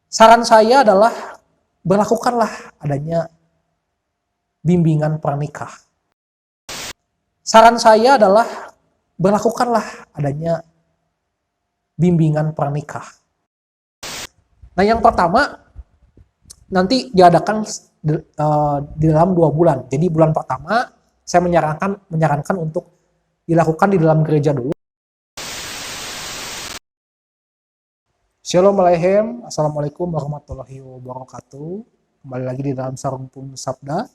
Saran saya adalah berlakukanlah adanya bimbingan pernikah. Saran saya adalah berlakukanlah adanya bimbingan pernikah. Nah, yang pertama nanti diadakan di dalam 2 bulan. Jadi bulan pertama saya menyarankan untuk dilakukan di dalam gereja dulu. Shalom Aleichem, Assalamualaikum warahmatullahi wabarakatuh. Kembali lagi di dalam Sarumpun Sabda.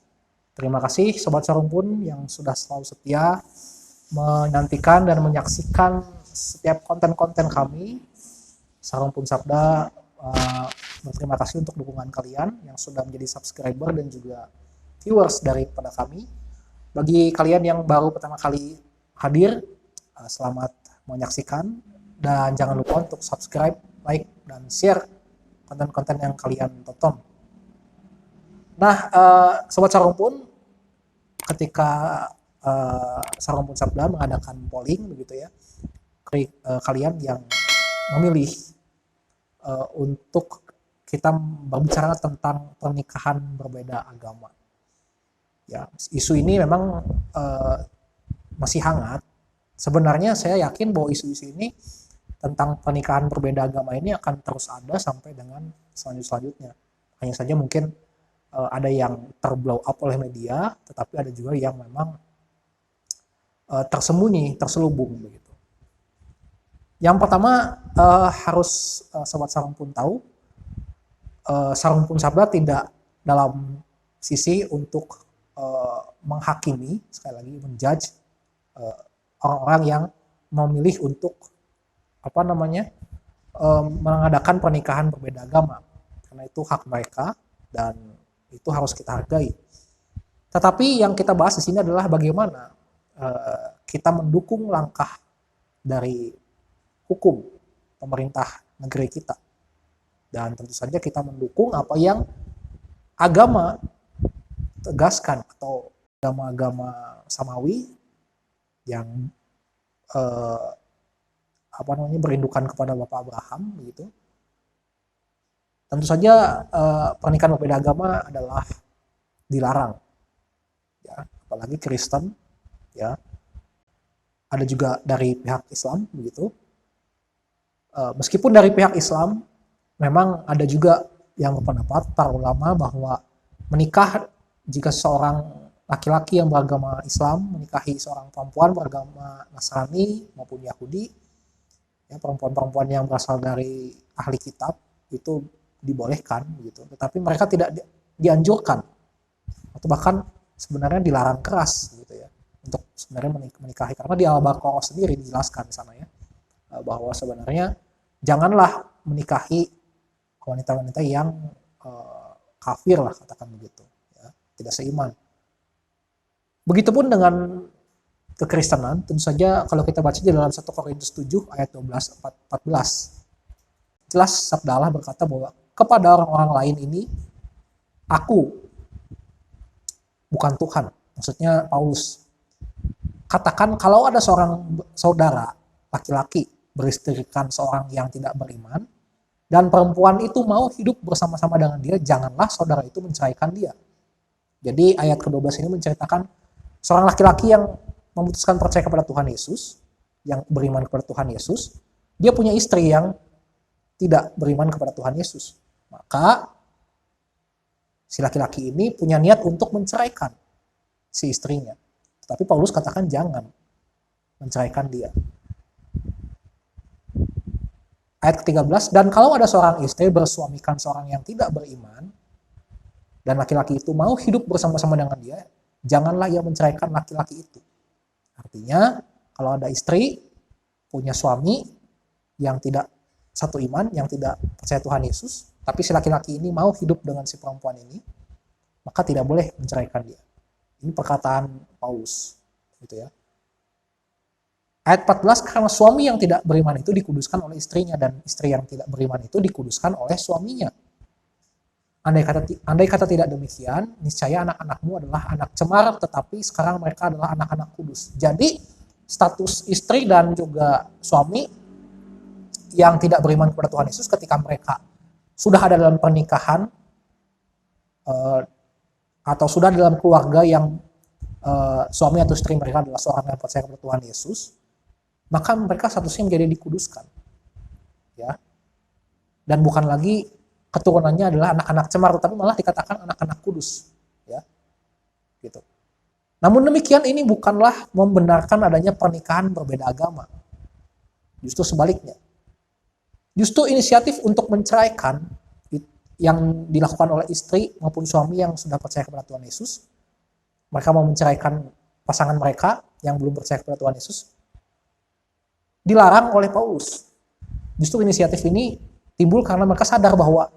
Terima kasih Sobat Sarumpun yang sudah selalu setia menantikan dan menyaksikan setiap konten-konten kami. Sarumpun Sabda berterima kasih untuk dukungan kalian yang sudah menjadi subscriber dan juga viewers daripada kami. Bagi kalian yang baru pertama kali hadir, selamat menyaksikan dan jangan lupa untuk subscribe, like, dan share konten-konten yang kalian tonton. Nah, Sobat Sarumpun, ketika Sarumpun Sabda mengadakan polling begitu ya, kalian yang memilih untuk kita berbicara tentang pernikahan berbeda agama. Ya, isu ini memang masih hangat. Sebenarnya saya yakin bahwa isu-isu ini tentang pernikahan berbeda agama ini akan terus ada sampai dengan selanjutnya. Hanya saja mungkin ada yang terblow up oleh media, tetapi ada juga yang memang tersembunyi, terselubung begitu. Yang pertama harus Sobat Sarumpun tahu, Sarumpun Sabda tidak dalam sisi untuk menghakimi, sekali lagi menjudge orang-orang yang memilih untuk mengadakan pernikahan berbeda agama, karena itu hak mereka dan itu harus kita hargai. Tetapi yang kita bahas di sini adalah bagaimana kita mendukung langkah dari hukum pemerintah negeri kita, dan tentu saja kita mendukung apa yang agama tegaskan atau agama-agama samawi yang berindukan kepada Bapak Abraham begitu. Tentu saja pernikahan berbeda agama adalah dilarang, ya, apalagi Kristen, ya. Ada juga dari pihak Islam begitu. Meskipun dari pihak Islam memang ada juga yang berpendapat para ulama bahwa menikah, jika seorang laki-laki yang beragama Islam menikahi seorang perempuan beragama Nasrani maupun Yahudi, ya, perempuan-perempuan yang berasal dari ahli kitab itu dibolehkan gitu, tetapi mereka tidak dianjurkan atau bahkan sebenarnya dilarang keras gitu ya untuk sebenarnya menikahi, karena di Al-Baqarah sendiri dijelaskan di sana ya bahwa sebenarnya janganlah menikahi wanita-wanita yang kafir lah, katakan begitu ya, tidak seiman. Begitupun dengan kekristenan, tentu saja kalau kita baca di dalam 1 Korintus 7 ayat 12-14, jelas sabda Allah berkata bahwa kepada orang-orang lain ini aku, bukan Tuhan, maksudnya Paulus, katakan kalau ada seorang saudara laki-laki beristrikan seorang yang tidak beriman dan perempuan itu mau hidup bersama-sama dengan dia, janganlah saudara itu menceraikan dia. Jadi ayat ke-12 ini menceritakan seorang laki-laki yang memutuskan percaya kepada Tuhan Yesus, yang beriman kepada Tuhan Yesus, dia punya istri yang tidak beriman kepada Tuhan Yesus. Maka si laki-laki ini punya niat untuk menceraikan si istrinya. Tetapi Paulus katakan jangan menceraikan dia. Ayat ke-13, dan kalau ada seorang istri bersuamikan seorang yang tidak beriman, dan laki-laki itu mau hidup bersama-sama dengan dia, janganlah ia menceraikan laki-laki itu. Artinya, kalau ada istri punya suami yang tidak satu iman, yang tidak percaya Tuhan Yesus, tapi si laki-laki ini mau hidup dengan si perempuan ini, maka tidak boleh menceraikan dia. Ini perkataan Paulus, gitu ya. Ayat 14, karena suami yang tidak beriman itu dikuduskan oleh istrinya, dan istri yang tidak beriman itu dikuduskan oleh suaminya. Andai kata tidak demikian, niscaya anak-anakmu adalah anak cemar, tetapi sekarang mereka adalah anak-anak kudus. Jadi status istri dan juga suami yang tidak beriman kepada Tuhan Yesus, ketika mereka sudah ada dalam pernikahan atau sudah dalam keluarga yang suami atau istri mereka adalah seorang yang percaya kepada Tuhan Yesus, maka mereka statusnya menjadi dikuduskan, ya. Dan bukan lagi keturunannya adalah anak-anak cemar, tetapi malah dikatakan anak-anak kudus, ya, gitu. Namun demikian ini bukanlah membenarkan adanya pernikahan berbeda agama, justru sebaliknya. Justru inisiatif untuk menceraikan yang dilakukan oleh istri maupun suami yang sudah percaya kepada Tuhan Yesus, mereka mau menceraikan pasangan mereka yang belum percaya kepada Tuhan Yesus, dilarang oleh Paulus. Justru inisiatif ini timbul karena mereka sadar bahwa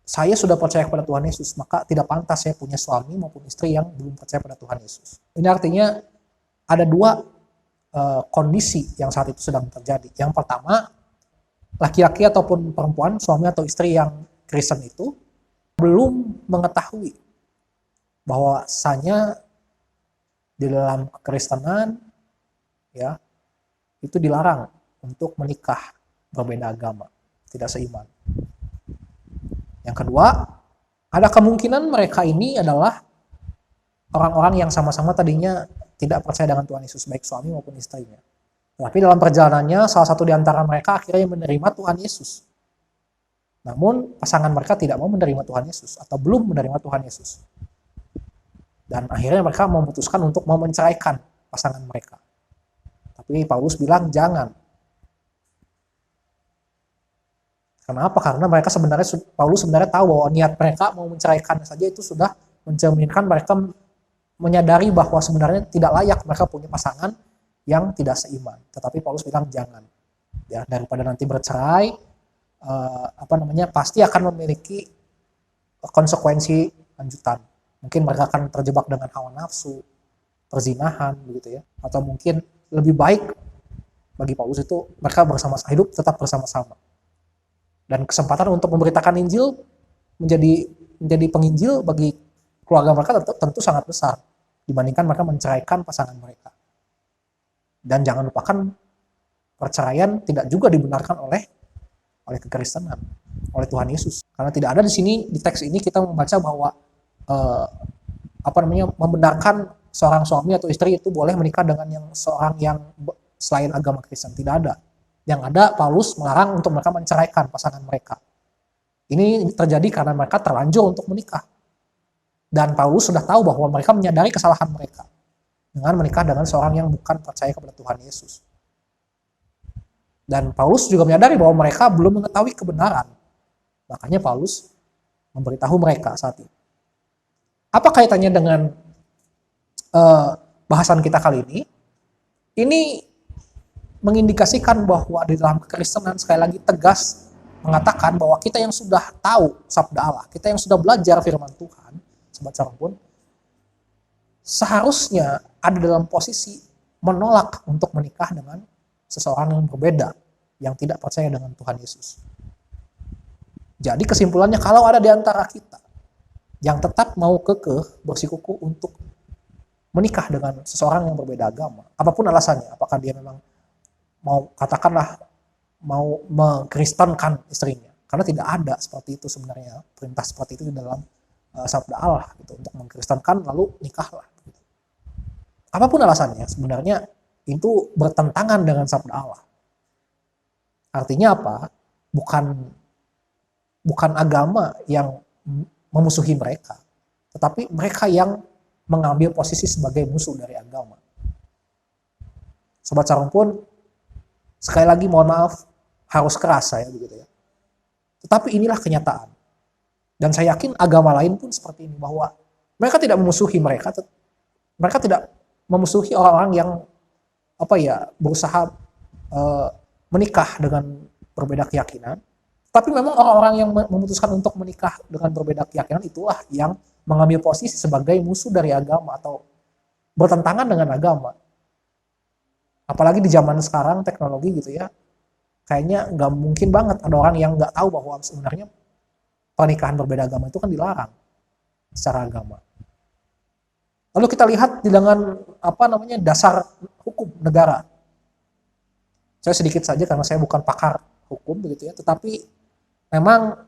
saya sudah percaya kepada Tuhan Yesus, maka tidak pantas saya punya suami maupun istri yang belum percaya kepada Tuhan Yesus. Ini artinya ada dua kondisi yang saat itu sedang terjadi. Yang pertama, laki-laki ataupun perempuan, suami atau istri yang Kristen itu belum mengetahui bahwasanya di dalam kekristenan, ya, itu dilarang untuk menikah berbeda agama, tidak seiman. Yang kedua, ada kemungkinan mereka ini adalah orang-orang yang sama-sama tadinya tidak percaya dengan Tuhan Yesus, baik suami maupun istrinya. Tapi dalam perjalanannya, salah satu di antara mereka akhirnya menerima Tuhan Yesus. Namun pasangan mereka tidak mau menerima Tuhan Yesus atau belum menerima Tuhan Yesus. Dan akhirnya mereka memutuskan untuk mau menceraikan pasangan mereka. Tapi Paulus bilang jangan. Kenapa? Karena Paulus sebenarnya tahu bahwa niat mereka mau menceraikan saja itu sudah mencerminkan mereka menyadari bahwa sebenarnya tidak layak mereka punya pasangan yang tidak seiman. Tetapi Paulus bilang jangan. Ya, daripada nanti bercerai, pasti akan memiliki konsekuensi lanjutan. Mungkin mereka akan terjebak dengan hawa nafsu, perzinahan, begitu ya. Atau mungkin lebih baik bagi Paulus itu mereka hidup tetap bersama-sama. Dan kesempatan untuk memberitakan Injil menjadi penginjil bagi keluarga mereka tentu sangat besar dibandingkan mereka menceraikan pasangan mereka. Dan jangan lupakan perceraian tidak juga dibenarkan oleh kekristenan, oleh Tuhan Yesus. Karena tidak ada di teks ini kita membaca bahwa membenarkan seorang suami atau istri itu boleh menikah dengan seorang yang selain agama Kristen. Tidak ada. Yang ada, Paulus melarang untuk mereka menceraikan pasangan mereka. Ini terjadi karena mereka terlanjur untuk menikah. Dan Paulus sudah tahu bahwa mereka menyadari kesalahan mereka dengan menikah dengan seorang yang bukan percaya kepada Tuhan Yesus. Dan Paulus juga menyadari bahwa mereka belum mengetahui kebenaran. Makanya Paulus memberitahu mereka saat ini. Apa kaitannya dengan bahasan kita kali ini? Ini mengindikasikan bahwa di dalam kekristenan sekali lagi tegas mengatakan bahwa kita yang sudah tahu sabda Allah, kita yang sudah belajar firman Tuhan, sobat Sarung, seharusnya ada dalam posisi menolak untuk menikah dengan seseorang yang berbeda, yang tidak percaya dengan Tuhan Yesus. Jadi kesimpulannya, kalau ada di antara kita yang tetap mau kekeh bersikukuh untuk menikah dengan seseorang yang berbeda agama, apapun alasannya, apakah dia memang mau mengkristenkan istrinya, karena tidak ada seperti itu sebenarnya, perintah seperti itu di dalam sabda Allah gitu, untuk mengkristenkan lalu nikahlah gitu. Apapun alasannya, sebenarnya itu bertentangan dengan sabda Allah. Artinya apa? Bukan agama yang memusuhi mereka, tetapi mereka yang mengambil posisi sebagai musuh dari agama. Sobat Sarung pun sekali lagi mohon maaf, harus keras saya begitu ya. Tetapi inilah kenyataan. Dan saya yakin agama lain pun seperti ini, bahwa mereka tidak memusuhi mereka tidak memusuhi orang-orang yang berusaha menikah dengan berbeda keyakinan. Tapi memang orang-orang yang memutuskan untuk menikah dengan berbeda keyakinan itulah yang mengambil posisi sebagai musuh dari agama atau bertentangan dengan agama. Apalagi di zaman sekarang teknologi gitu ya, kayaknya nggak mungkin banget ada orang yang nggak tahu bahwa sebenarnya pernikahan berbeda agama itu kan dilarang secara agama. Lalu kita lihat dengan dasar hukum negara. Saya sedikit saja karena saya bukan pakar hukum begitu ya, tetapi memang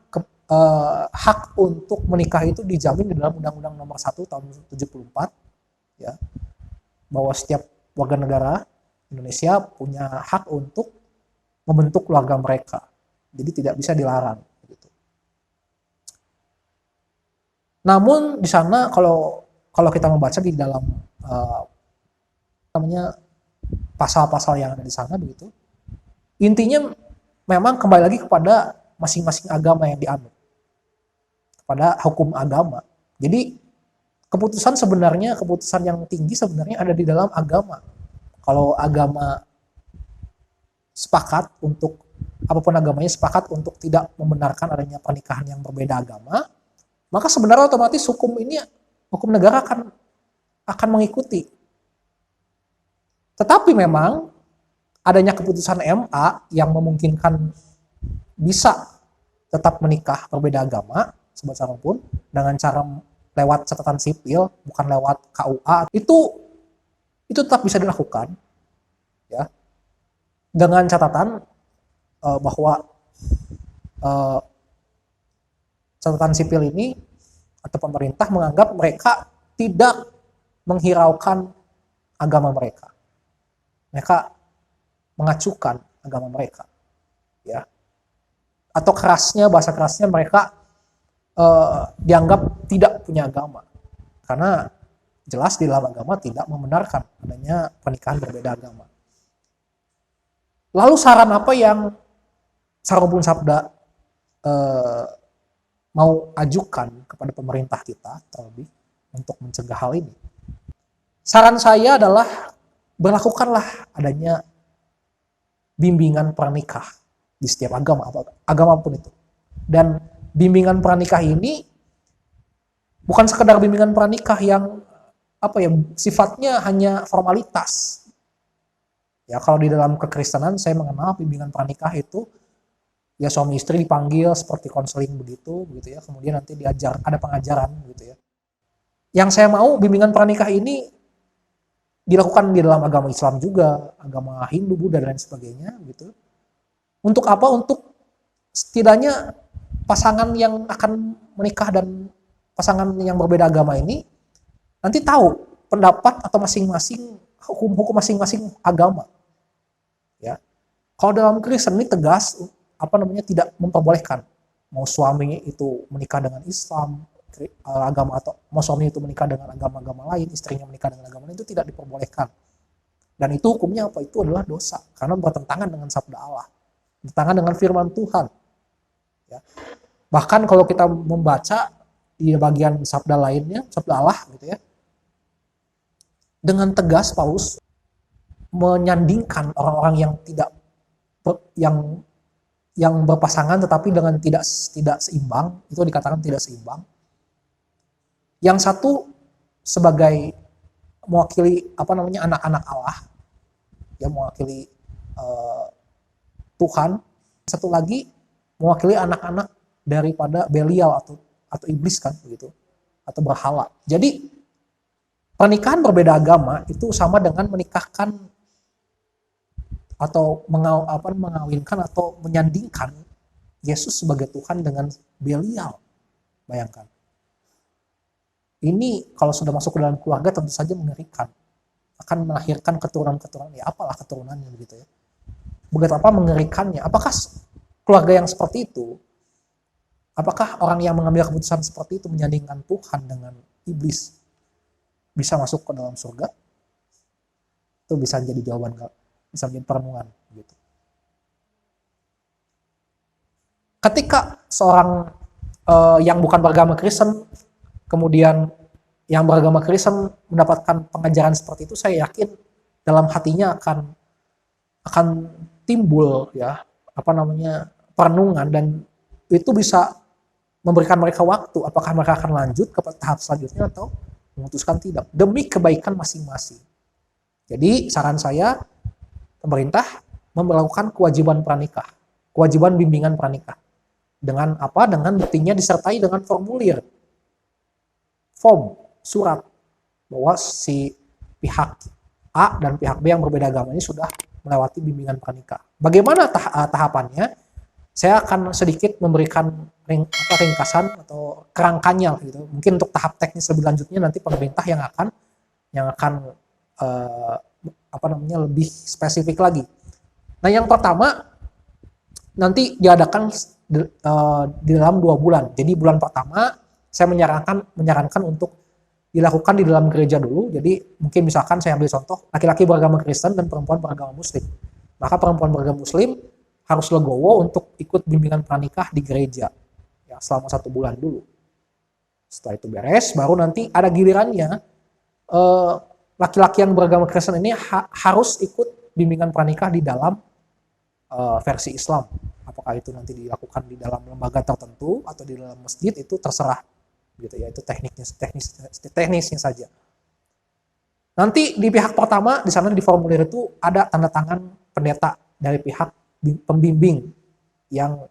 hak untuk menikah itu dijamin di dalam Undang-Undang Nomor 1 tahun 74, ya, bahwa setiap warga negara Indonesia punya hak untuk membentuk keluarga mereka. Jadi tidak bisa dilarang. Gitu. Namun di sana kalau kita membaca di dalam namanya pasal-pasal yang ada di sana begitu, intinya memang kembali lagi kepada masing-masing agama yang dianut, pada hukum agama. Jadi keputusan yang tinggi sebenarnya ada di dalam agama. Kalau agama sepakat untuk, apapun agamanya sepakat untuk tidak membenarkan adanya pernikahan yang berbeda agama, maka sebenarnya otomatis hukum negara akan mengikuti. Tetapi memang adanya keputusan MA yang memungkinkan bisa tetap menikah berbeda agama sebesar pun dengan cara lewat catatan sipil, bukan lewat KUA, itu tetap bisa dilakukan, ya, dengan catatan bahwa catatan sipil ini atau pemerintah menganggap mereka tidak menghiraukan agama mereka, mengacukan agama mereka, ya, atau bahasa kerasnya mereka dianggap tidak punya agama, karena jelas di dalam agama tidak membenarkan adanya pernikahan berbeda agama. Lalu saran apa yang Sarompun Sabda mau ajukan kepada pemerintah kita terlebih untuk mencegah hal ini? Saran saya adalah berlakukanlah adanya bimbingan pernikah di setiap agama pun itu. Dan bimbingan pernikah ini bukan sekedar bimbingan pernikah yang sifatnya hanya formalitas. Ya, kalau di dalam kekristenan saya mengenal bimbingan pernikah itu ya suami istri dipanggil seperti konseling begitu ya. Kemudian nanti ada pengajaran gitu ya. Yang saya mau bimbingan pernikah ini dilakukan di dalam agama Islam juga, agama Hindu, Buddha dan lain sebagainya gitu. Untuk apa? Untuk setidaknya pasangan yang akan menikah dan pasangan yang berbeda agama ini nanti tahu pendapat atau masing-masing hukum masing-masing agama. Ya. Kalau dalam Kristen ini tegas tidak memperbolehkan mau suami itu menikah dengan Islam agama atau mau suami itu menikah dengan agama-agama lain, istrinya menikah dengan agama lain, itu tidak diperbolehkan. Dan itu hukumnya apa? Itu adalah dosa karena bertentangan dengan sabda Allah, bertentangan dengan firman Tuhan. Ya. Bahkan kalau kita membaca di bagian sabda lainnya, sabda Allah gitu ya, dengan tegas Paulus menyandingkan orang-orang yang tidak yang berpasangan tetapi dengan tidak seimbang, itu dikatakan tidak seimbang. Yang satu sebagai mewakili anak-anak Allah, ya, mewakili Tuhan. Satu lagi mewakili anak-anak daripada Belial atau iblis kan begitu, atau berhala. Jadi pernikahan berbeda agama itu sama dengan menikahkan atau mengawinkan atau menyandingkan Yesus sebagai Tuhan dengan Belial. Bayangkan. Ini kalau sudah masuk ke dalam keluarga tentu saja mengerikan. Akan melahirkan keturunan-keturunan. Ya apalah keturunannya begitu ya. Betapa mengerikannya. Apakah keluarga yang seperti itu, apakah orang yang mengambil keputusan seperti itu menyandingkan Tuhan dengan iblis bisa masuk ke dalam surga? Itu bisa jadi jawaban, bisa menjadi perenungan gitu. Ketika seorang yang bukan beragama Kristen kemudian yang beragama Kristen mendapatkan pengajaran seperti itu, saya yakin dalam hatinya akan timbul ya perenungan, dan itu bisa memberikan mereka waktu apakah mereka akan lanjut ke tahap selanjutnya atau memutuskan tidak demi kebaikan masing-masing. Jadi saran saya, pemerintah melakukan kewajiban pranikah, kewajiban bimbingan pranikah. Dengan apa? Dengan buktinya disertai dengan surat bahwa si pihak A dan pihak B yang berbeda agama ini sudah melewati bimbingan pranikah. Bagaimana tahapannya? Saya akan sedikit memberikan ringkasan atau kerangkanya gitu. Mungkin untuk tahap teknis lebih lanjutnya nanti pemerintah yang akan eh, lebih spesifik lagi. Nah, yang pertama nanti diadakan di dalam 2 bulan. Jadi bulan pertama saya menyarankan untuk dilakukan di dalam gereja dulu. Jadi mungkin misalkan saya ambil contoh laki-laki beragama Kristen dan perempuan beragama Muslim. Maka perempuan beragama Muslim harus legowo untuk ikut bimbingan pranikah di gereja ya selama 1 bulan dulu. Setelah itu beres, baru nanti ada gilirannya laki-laki yang beragama Kristen ini harus ikut bimbingan pranikah di dalam versi Islam. Apakah itu nanti dilakukan di dalam lembaga tertentu atau di dalam masjid itu terserah gitu ya, itu teknisnya saja. Nanti di pihak pertama di sana di formulir itu ada tanda tangan pendeta dari pihak pembimbing yang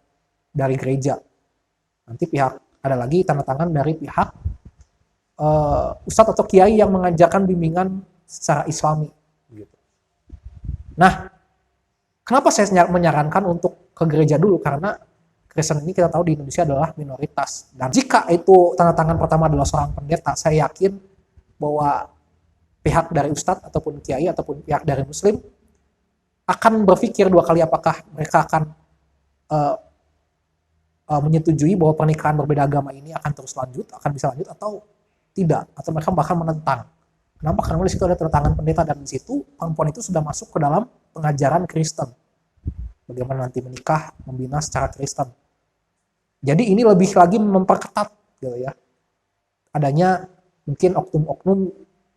dari gereja. Nanti ada lagi tanda tangan dari pihak ustadz atau kiai yang mengajarkan bimbingan secara Islami gitu. Nah, kenapa saya menyarankan untuk ke gereja dulu? Karena Kristen ini kita tahu di Indonesia adalah minoritas. Dan jika itu tanda tangan pertama adalah seorang pendeta, saya yakin bahwa pihak dari ustadz ataupun kiai ataupun pihak dari Muslim akan berpikir 2 kali apakah mereka akan menyetujui bahwa pernikahan berbeda agama ini akan terus akan bisa lanjut atau tidak, atau mereka bahkan menentang. Kenapa? Karena di situ ada tanda tangan pendeta dan di situ perempuan itu sudah masuk ke dalam pengajaran Kristen. Bagaimana nanti menikah, membina secara Kristen. Jadi ini lebih lagi memperketat gitu ya. Adanya mungkin oknum-oknum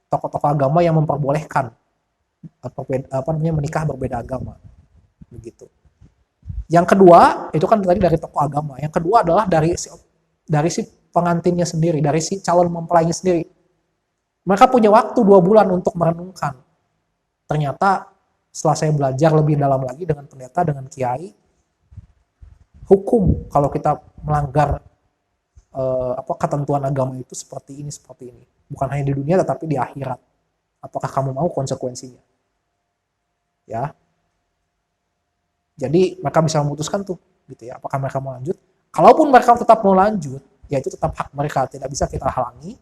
tokoh-tokoh agama yang memperbolehkan menikah berbeda agama. Begitu. Yang kedua, itu kan tadi dari tokoh agama. Yang kedua adalah dari si pengantinnya sendiri, dari si calon mempelainya sendiri. Mereka punya waktu 2 bulan untuk merenungkan. Ternyata setelah saya belajar lebih dalam lagi dengan pendeta, dengan kiai, hukum kalau kita melanggar ketentuan agama itu seperti ini. Bukan hanya di dunia tetapi di akhirat. Apakah kamu mau konsekuensinya? Ya. Jadi mereka bisa memutuskan tuh, gitu ya. Apakah mereka mau lanjut? Kalaupun mereka tetap mau lanjut, ya itu tetap hak mereka, tidak bisa kita halangi.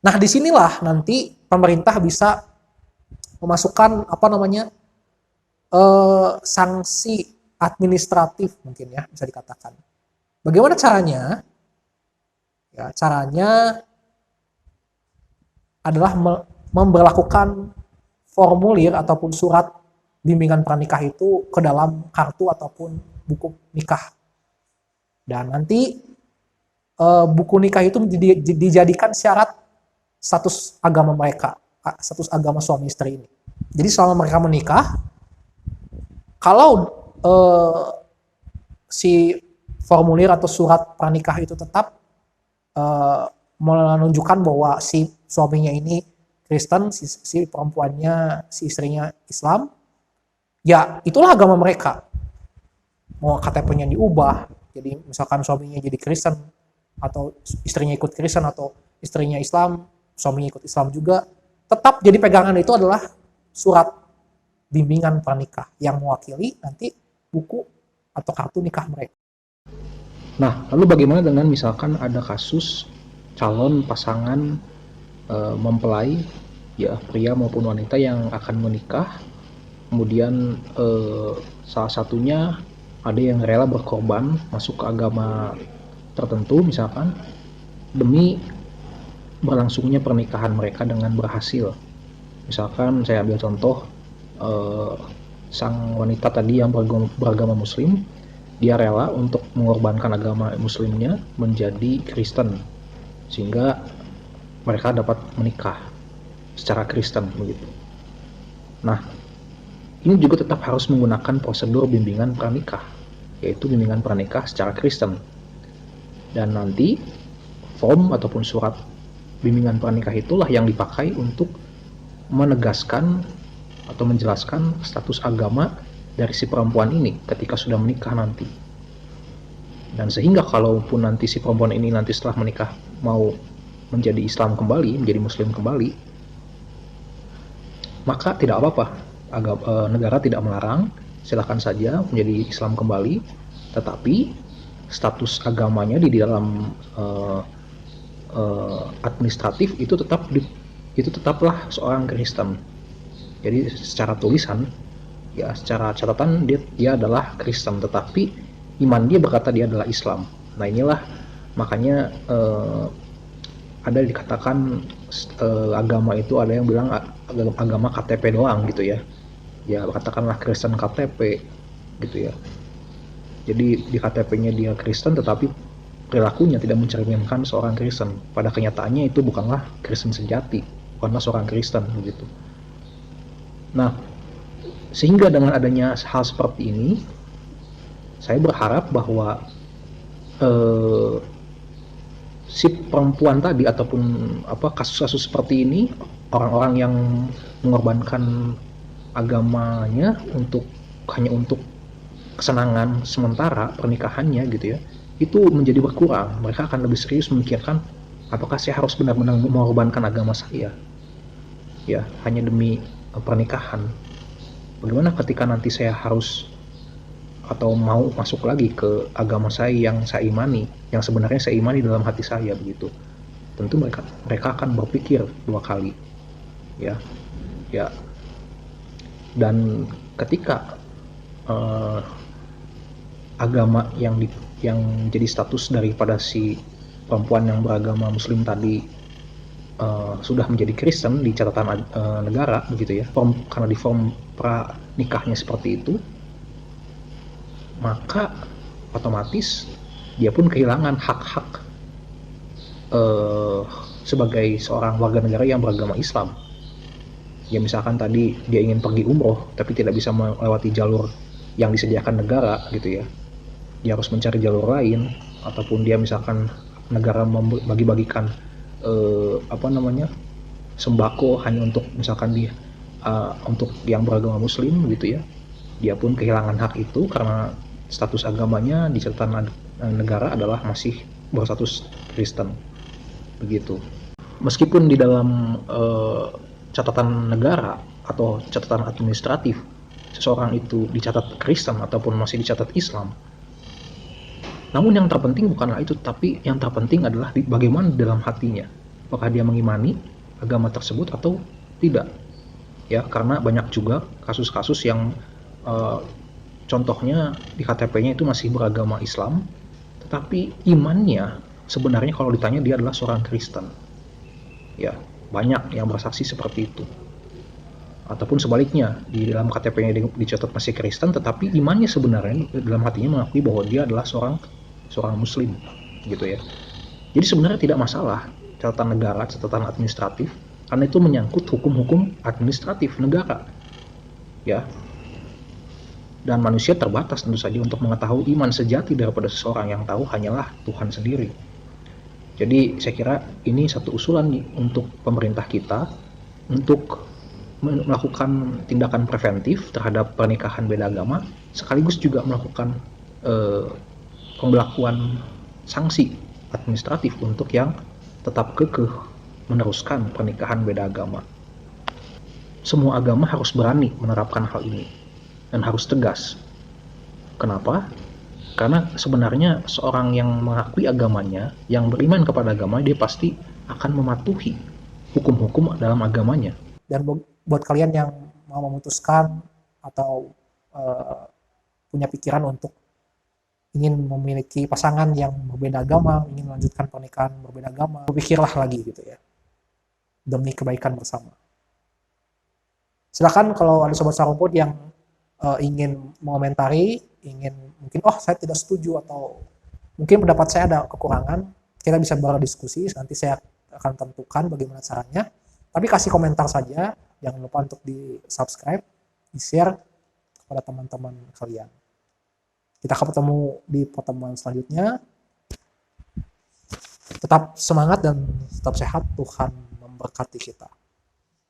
Nah, disinilah nanti pemerintah bisa memasukkan sanksi administratif mungkin ya bisa dikatakan. Bagaimana caranya? Ya, caranya adalah memberlakukan formulir ataupun surat bimbingan pranikah itu ke dalam kartu ataupun buku nikah. Dan nanti buku nikah itu dijadikan syarat status agama mereka, status agama suami istri ini. Jadi selama mereka menikah, kalau si formulir atau surat pranikah itu tetap menunjukkan bahwa si suaminya ini Kristen, si perempuannya, si istrinya Islam, ya itulah agama mereka. Mau KTP-nya diubah, jadi misalkan suaminya jadi Kristen, atau istrinya ikut Kristen, atau istrinya Islam, suaminya ikut Islam juga, tetap jadi pegangan itu adalah surat bimbingan pranikah yang mewakili nanti buku atau kartu nikah mereka. Nah, lalu bagaimana dengan misalkan ada kasus calon pasangan mempelai, ya pria maupun wanita yang akan menikah, kemudian salah satunya ada yang rela berkorban masuk ke agama tertentu misalkan demi berlangsungnya pernikahan mereka dengan berhasil. Misalkan saya ambil contoh sang wanita tadi yang beragama Muslim, dia rela untuk mengorbankan agama Muslimnya menjadi Kristen sehingga mereka dapat menikah secara Kristen begitu. Nah, ini juga tetap harus menggunakan prosedur bimbingan pranikah, yaitu bimbingan pranikah secara Kristen. Dan nanti form ataupun surat bimbingan pranikah itulah yang dipakai untuk menegaskan atau menjelaskan status agama dari si perempuan ini ketika sudah menikah nanti. Dan sehingga kalaupun nanti si perempuan ini nanti setelah menikah mau menjadi Islam kembali, menjadi Muslim kembali, maka tidak apa-apa, negara tidak melarang, silakan saja menjadi Islam kembali, Tetapi status agamanya di dalam administratif itu tetaplah seorang Kristen. Jadi secara tulisan, ya secara catatan dia adalah Kristen, tetapi iman dia berkata dia adalah Islam. Nah inilah makanya ada dikatakan agama itu, ada yang bilang agama KTP doang gitu ya. Ya katakanlah Kristen KTP gitu ya. Jadi di KTP-nya dia Kristen, tetapi perilakunya tidak mencerminkan seorang Kristen. Pada kenyataannya itu bukanlah Kristen sejati, bukanlah seorang Kristen begitu. Nah, sehingga dengan adanya hal seperti ini, saya berharap bahwa si perempuan tadi ataupun kasus-kasus seperti ini, orang-orang yang mengorbankan agamanya hanya untuk kesenangan sementara pernikahannya gitu ya, itu menjadi berkurang. Mereka akan lebih serius memikirkan, apakah saya harus benar-benar mengorbankan agama saya ya hanya demi pernikahan. Bagaimana ketika nanti saya harus atau mau masuk lagi ke agama saya yang saya imani, yang sebenarnya saya imani dalam hati saya begitu. Tentu mereka akan berpikir dua kali ya. Dan ketika agama yang jadi status daripada si perempuan yang beragama Muslim tadi sudah menjadi Kristen di catatan negara begitu ya, karena di form pranikahnya seperti itu, maka otomatis dia pun kehilangan hak-hak sebagai seorang warga negara yang beragama Islam. Ya misalkan tadi dia ingin pergi umroh tapi tidak bisa melewati jalur yang disediakan negara gitu ya, dia harus mencari jalur lain, ataupun dia misalkan negara membagi-bagikan sembako hanya untuk misalkan dia untuk yang beragama Muslim gitu ya, dia pun kehilangan hak itu karena status agamanya di catatan negara adalah masih berstatus Kristen begitu. Meskipun di dalam catatan negara atau catatan administratif seseorang itu dicatat Kristen ataupun masih dicatat Islam, namun yang terpenting bukanlah itu, tapi yang terpenting adalah bagaimana dalam hatinya, apakah dia mengimani agama tersebut atau tidak ya. Karena banyak juga kasus-kasus yang contohnya di KTP-nya itu masih beragama Islam, tetapi imannya sebenarnya kalau ditanya dia adalah seorang Kristen ya. Banyak yang bersaksi seperti itu. Ataupun sebaliknya, di dalam KTP-nya dicatat masih Kristen, tetapi imannya sebenarnya dalam hatinya mengakui bahwa dia adalah seorang Muslim gitu ya. Jadi sebenarnya tidak masalah catatan negara, catatan administratif, karena itu menyangkut hukum-hukum administratif negara ya. Dan manusia terbatas tentu saja untuk mengetahui iman sejati daripada seseorang, yang tahu hanyalah Tuhan sendiri. Jadi saya kira ini satu usulan nih untuk pemerintah kita untuk melakukan tindakan preventif terhadap pernikahan beda agama, sekaligus juga melakukan pembelakuan sanksi administratif untuk yang tetap kekeh meneruskan pernikahan beda agama. Semua agama harus berani menerapkan hal ini dan harus tegas. Kenapa? Karena sebenarnya seorang yang mengakui agamanya, yang beriman kepada agama, dia pasti akan mematuhi hukum-hukum dalam agamanya. Dan buat kalian yang mau memutuskan atau punya pikiran untuk ingin memiliki pasangan yang berbeda agama, ingin melanjutkan pernikahan berbeda agama, berpikirlah lagi gitu ya, demi kebaikan bersama. Silakan kalau ada sobat Sarumput yang ingin mengomentari, ingin mungkin saya tidak setuju atau mungkin pendapat saya ada kekurangan, kita bisa berdiskusi, nanti saya akan tentukan bagaimana caranya. Tapi kasih komentar saja, jangan lupa untuk di subscribe, di share kepada teman-teman kalian. Kita akan bertemu di pertemuan selanjutnya. Tetap semangat dan tetap sehat, Tuhan memberkati kita.